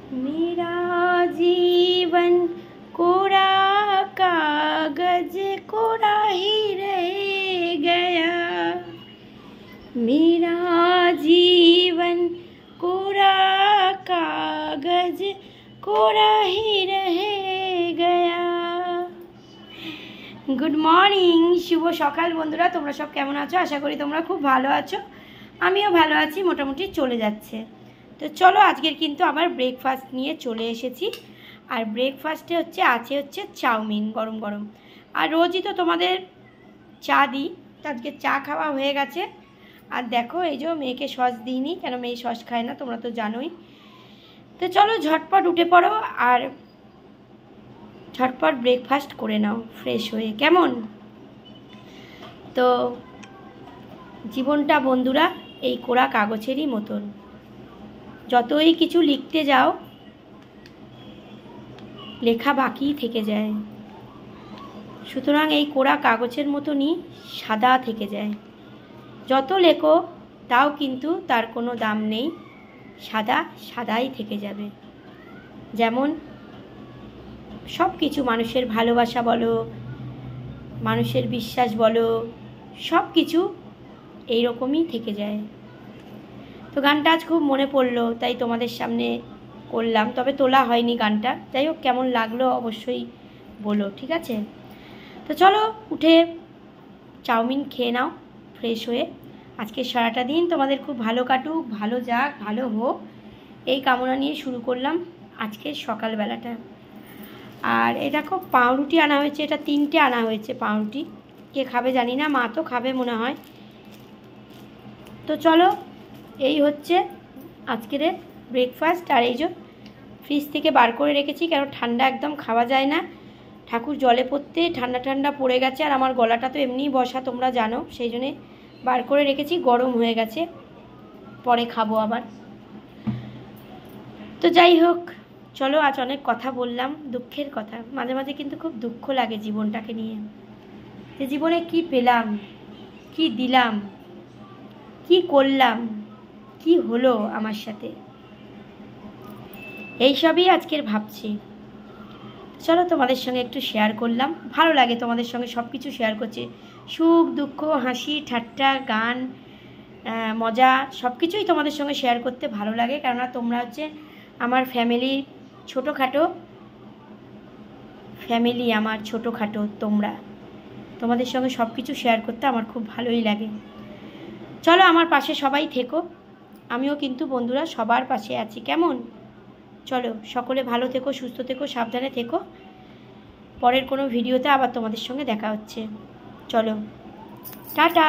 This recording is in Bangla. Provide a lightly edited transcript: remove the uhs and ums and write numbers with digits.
मेरा जीवन कोरा कागज कोरा ही रह गया, मेरा जीवन कोरा कागज कोरा ही रह गया। गुड मर्निंग, शुभ सकाल बंधुरा। তোমরা সব কেমন আছো? আশা করি তোমরা খুব ভালো আছো। আমিও ভালো আছি, মোটামুটি চলে যাচ্ছে। তো চলো, আজকের কিন্তু আবার ব্রেকফাস্ট নিয়ে চলে এসেছি। আর ব্রেকফাস্টে আছে চাউমিন গরম গরম। আর রোজই তো তোমাদের চা দিই, তো আজকে চা খাওয়া হয়ে গেছে। আর দেখো, এই যে মেয়েকে সস দিইনি, কেন মেয়ে সস খায় না, তোমরা তো জানোই। তো চলো ঝটপট উঠে পড়ো আর ঝটপট ব্রেকফাস্ট করে নাও ফ্রেশ হয়ে, কেমন? তো জীবনটা বন্ধুরা এই কোরা কাগজেরই মতন, যতই কিছু লিখতে যাও লেখা বাকি থেকে যায়। সুতরাং এই কোরা কাগজের মতনই সাদা থেকে যায়। যত লেখো তাও কিন্তু তার কোনো দাম নেই, সাদা সাদাই থেকে যাবে। যেমন সব কিছু, মানুষের ভালোবাসা বলো, মানুষের বিশ্বাস বলো, সব কিছু এইরকমই থেকে যায়। তো গানটা আজ খুব মনে পড়লো, তাই তোমাদের সামনে করলাম, তবে তোলা হয়নি গানটা। যাই হোক, কেমন লাগলো অবশ্যই বলো, ঠিক আছে? তো চলো উঠে চাউমিন খেয়ে নাও ফ্রেশ হয়ে। আজকে সারাটা দিন তোমাদের খুব ভালো কাটুক, ভালো যাক, ভালো হোক, এই কামনা নিয়ে শুরু করলাম আজকের সকালবেলাটা। আর এই দেখো পাউরুটি আনা হয়েছে, এটা 3টে আনা হয়েছে পাউরুটি। কে খাবে জানি না, মা তো খাবে মনে হয়। তো চলো, এই হচ্ছে আজকের ব্রেকফাস্ট। আর এই যে ফ্রিজ থেকে বার করে রেখেছি, কেন ঠান্ডা একদম খাওয়া যায় না। ঠাকুর জলে পড়তে ঠান্ডা ঠান্ডা পড়ে গেছে, আর আমার গলাটা তো এমনিই বসা, তোমরা জানো, সেই জন্যে বার করে রেখেছি। গরম হয়ে গেছে, পরে খাবো আবার। তো যাই হোক, চলো, আজ অনেক কথা বললাম, দুঃখের কথা। মাঝে মাঝে কিন্তু খুব দুঃখ লাগে জীবনটাকে নিয়ে, যে জীবনে কি পেলাম, কি দিলাম, কি করলাম, কি হলো আমার সাথে, এইসবই আজকের ভাবছি। চলো তোমাদের সঙ্গে একটু শেয়ার করলাম, ভালো লাগে তোমাদের সঙ্গে সব কিছু শেয়ার করছি। সুখ দুঃখ, হাসি ঠাট্টা, গান, মজা, সব কিছুই তোমাদের সঙ্গে শেয়ার করতে ভালো লাগে। কেননা তোমরা আমার ফ্যামিলি, ছোটোখাটো ফ্যামিলি আমার, ছোটোখাটো তোমরা, তোমাদের সঙ্গে সব কিছু শেয়ার করতে আমার খুব ভালোই লাগে। চলো আমার পাশে সবাই থেকো, আমিও কিন্তু বন্ধুরা সবার পাশে আছি, কেমন? চলো সকলে ভালো থেকো, সুস্থ থেকো, সাবধানে থেকো। পরের কোনো ভিডিওতে আবার তোমাদের সঙ্গে দেখা হচ্ছে। চলো, টাটা।